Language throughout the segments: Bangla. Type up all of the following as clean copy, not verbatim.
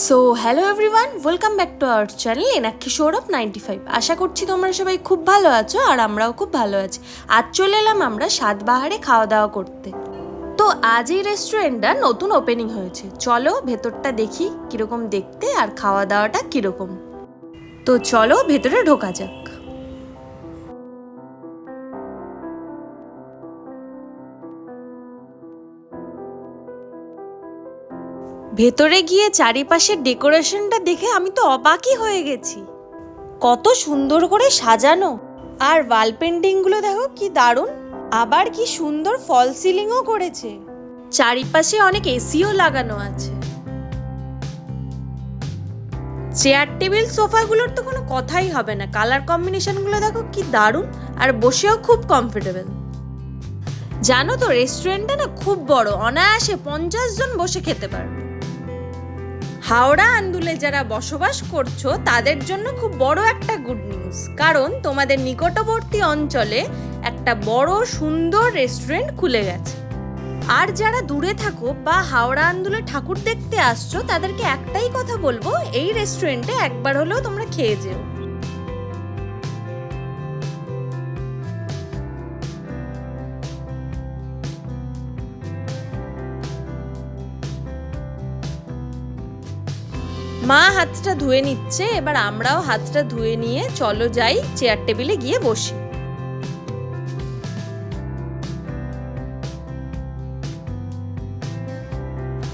So hello everyone, welcome back to our channel Enakshi Sourav 95। আশা করছি তোমরা সবাই খুব ভালো আছো আর আমরাও খুব ভালো আছি। আজ চলে এলাম আমরা স্বাদবাহারে খাওয়া দাওয়া করতে। তো আজ এই রেস্টুরেন্টটা নতুন ওপেনিং হয়েছে, চলো ভেতরটা দেখি কীরকম দেখতে আর খাওয়া দাওয়াটা কীরকম। তো চলো ভেতরে ঢোকা যাক। ভেতরে গিয়ে চারিপাশের ডেকোরেশনটা দেখে আমি তো অবাকই হয়ে গেছি, কত সুন্দর করে সাজানো। আর ওয়াল পেন্টিংগুলো দেখো কি দারুণ, আবার কি সুন্দর ফল সিলিংও করেছে। চারিপাশে অনেক এসিও লাগানো আছে। চেয়ার টেবিল সোফাগুলোর তো কোনো কথাই হবে না, কালার কম্বিনেশনগুলো দেখো কি দারুণ, আর বসেও খুব কমফোর্টেবল। জানো তো রেস্টুরেন্টটা না খুব বড়, অনায়াসে 50 জন বসে খেতে পারবে। হাওড়া আন্দুলে যারা বসবাস করছো তাদের জন্য খুব বড় একটা গুড নিউজ, কারণ তোমাদের নিকটবর্তী অঞ্চলে একটা বড় সুন্দর রেস্টুরেন্ট খুলে গেছে। আর যারা দূরে থাকো বা হাওড়া আন্দুলে ঠাকুর দেখতে আসছো তাদেরকে একটাই কথা বলবো, এই রেস্টুরেন্টে একবার হলেও তোমরা খেয়ে যেও। মা হাতটা ধুয়ে নিচ্ছে, এবার আমরাও হাতটা ধুয়ে নিয়ে চলো যাই চেয়ার টেবিলে গিয়ে বসি।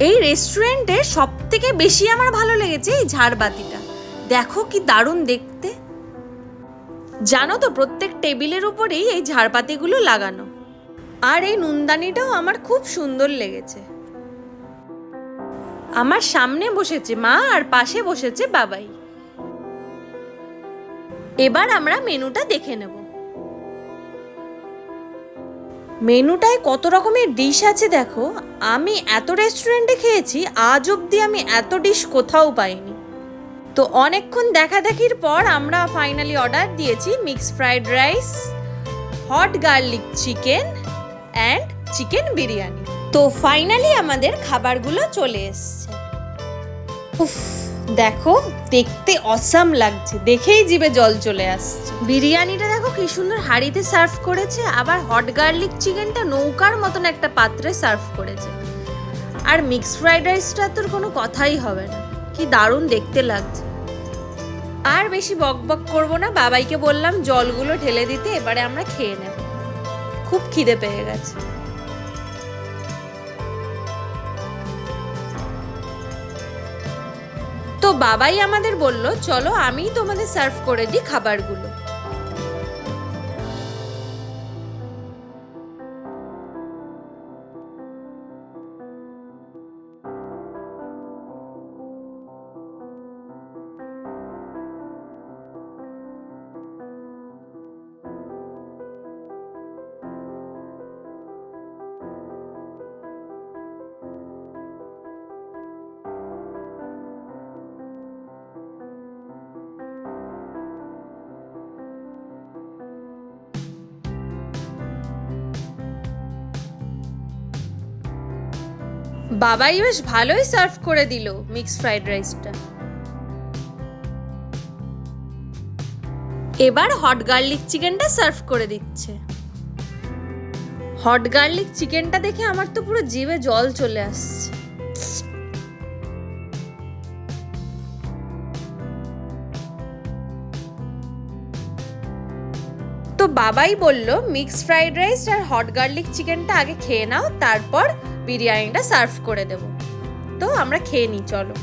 এই রেস্টুরেন্টের সব থেকে বেশি আমার ভালো লেগেছে এই ঝাড়বাতিটা, দেখো কি দারুণ দেখতে। জানো তো প্রত্যেক টেবিলের উপরেই এই ঝাড়বাতিগুলো লাগানো। আর এই নুনদানিটাও আমার খুব সুন্দর লেগেছে। আমার সামনে বসেছে মা আর পাশে বসেছে বাবাই। এবার আমরা মেনুটা দেখে নেব। মেনুটায় কত রকমের ডিশ আছে দেখো, আমি এত রেস্টুরেন্টে খেয়েছি, আজ অবধি আমি এত ডিশ কোথাও পাইনি। তো অনেকক্ষণ দেখাদেখির পর আমরা ফাইনালি অর্ডার দিয়েছি mix fried rice, hot garlic chicken and chicken biryani. তো ফাইনালি আমাদের খাবারগুলো চলে এসছে। উফ, দেখো দেখতে অসাম লাগছে, দেখেই জিভে জল চলে আসছে। বিরিয়ানিটা দেখো কি সুন্দর হাঁড়িতে সার্ভ করেছে, আবার হট গার্লিক চিকেনটা নৌকার মতন একটা পাত্রে সার্ভ করেছে। আর মিক্স ফ্রাইড রাইসটা তোর কোনো কথাই হবে না, কি দারুণ দেখতে লাগছে। আর বেশি বক বক করবো না, বাবাইকে বললাম জলগুলো ঢেলে দিতে, এবারে আমরা খেয়ে নেব, খুব খিদে পেয়ে গেছে। তো বাবাই আমাদের বলল চলো আমি তোমাদের সার্ভ করে দিই খাবারগুলো। বাবাই বেশ ভালোই সার্ভ করে দিল মিক্স ফ্রাইড রাইসটা। এবার হট গার্লিক চিকেনটা সার্ভ করে দিচ্ছে। হট গার্লিক চিকেনটা দেখে আমার তো পুরো জিভে জল চলে আসছে। তো বাবাই বলল মিক্স ফ্রাইড রাইস আর হট গার্লিক চিকেনটা আগে খেয়ে নাও, তারপর বিরিয়ানিটা সার্ভ করে দেব। তো আমরা খেয়ে নিই চলো।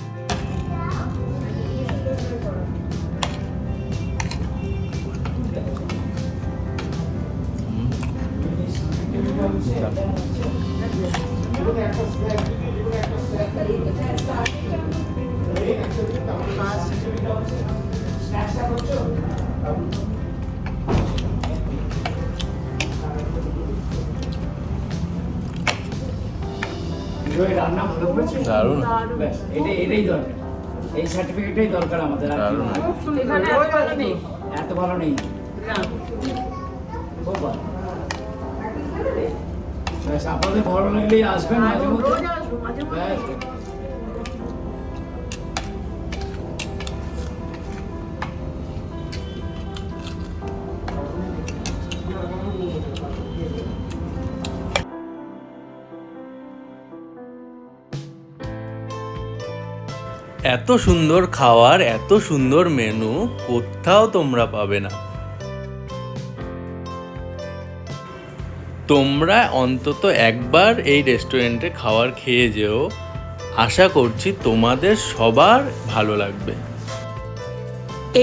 রান্না ভালো করেছে, দারুণ। এটাই দরকার, এই সার্টিফিকেটটাই দরকার আমাদের। এত ভালো নেই, খুব ভালো। আপনাদের ভালো লাগলেই আসবেন মাঝে মধ্যে। এত সুন্দর খাবার, এত সুন্দর মেনু কোথাও তোমরা পাবে না। তোমরা অন্তত একবার এই রেস্টুরেন্টে খাবার খেয়ে যেও, আশা করছি তোমাদের সবার ভালো লাগবে।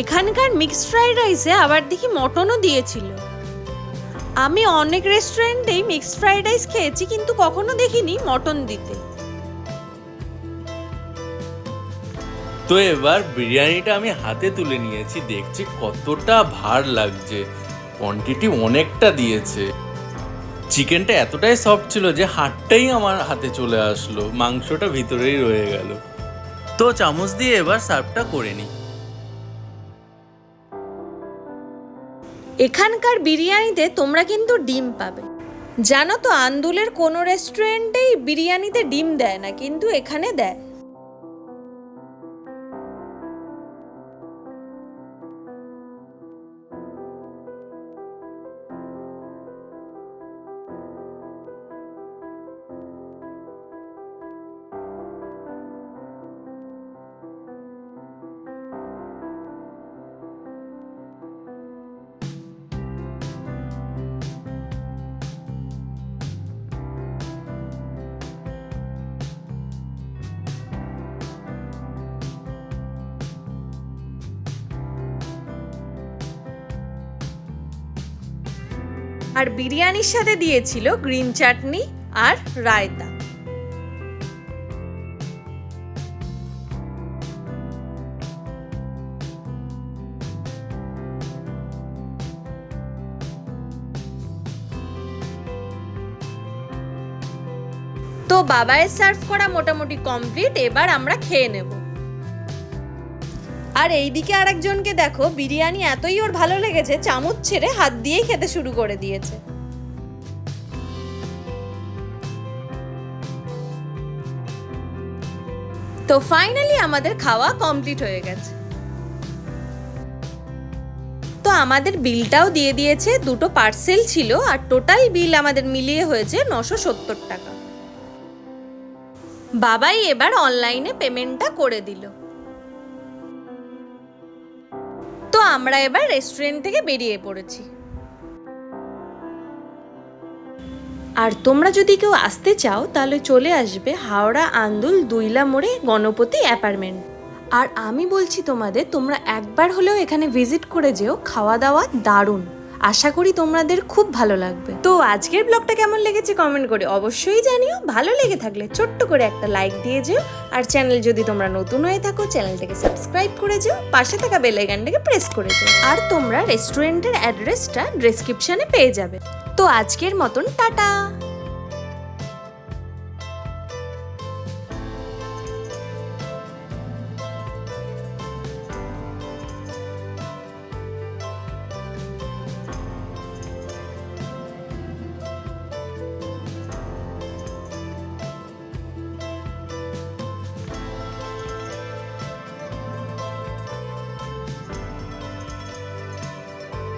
এখানকার মিক্সড ফ্রাইড রাইসে আবার দেখি মটনও দিয়েছিল। আমি অনেক রেস্টুরেন্টেই মিক্সড ফ্রাইড রাইস খেয়েছি, কিন্তু কখনো দেখিনি মটন দিতে। তো এবার বিরিয়ানিটা আমি হাতে তুলে নিয়েছি, দেখছি কতটা ভার লাগছে, কোয়ান্টিটি অনেকটা দিয়েছে। চিকেনটা এতটাই সফট ছিল যে হাড়টাই আমার হাতে চলে আসলো, মাংসটা ভিতরেই রয়ে গেল। তো চামচ দিয়ে এবার সার্ভটা করে নিই। এখানকার বিরিয়ানিতে তোমরা কিন্তু ডিম পাবে। জানো তো, আন্দুলের কোনো রেস্টুরেন্টেই বিরিয়ানিতে ডিম দেয় না, কিন্তু এখানে দেয়। আর বিরিয়ানির সাথে দিয়েছিল গ্রিন চাটনি আর রায়তা। তো বাবায়ের সার্ভ করা মোটামুটি কমপ্লিট, এবার আমরা খেয়ে নেব। আর এইদিকে আরেকজনকে দেখো, বিরিয়ানি এতই ওর ভালো লেগেছে, চামচ ছেড়ে হাত দিয়েই খেতে শুরু করে দিয়েছে। তো ফাইনালি আমাদের খাওয়া কমপ্লিট হয়ে গেছে। তো আমাদের বিলটাও দিয়ে দিয়েছে, দুটো পার্সেল ছিল, আর টোটাল বিল আমাদের মিলিয়ে হয়েছে 970 টাকা। বাবাই এবার অনলাইনে পেমেন্টটা করে দিল। তো আমরা এবার রেস্টুরেন্ট থেকে বেরিয়ে পড়েছি। আর তোমরা যদি কেউ আসতে চাও তাহলে চলে আসবে হাওড়া আন্দুল দুইলা মোড়ে গণপতি অ্যাপার্টমেন্ট। আর আমি বলছি তোমাদের, তোমরা একবার হলেও এখানে ভিজিট করে যেও, খাওয়া দাওয়া দারুণ। আশা করি তোমাদের খুব ভালো লাগবে। তো আজকের ব্লগটা কেমন লেগেছে কমেন্ট করে অবশ্যই জানিও। ভালো লেগে থাকলে ছোট্ট করে একটা লাইক দিয়ে যেও, আর চ্যানেল যদি তোমরা নতুন হয়ে থাকো চ্যানেলটাকে সাবস্ক্রাইব করে যেও, পাশে থাকা বেল আইকনটাকে প্রেস করে যেও। আর তোমরা রেস্টুরেন্টের অ্যাড্রেসটা ডেসক্রিপশনে পেয়ে যাবে। তো আজকের মতন টাটা।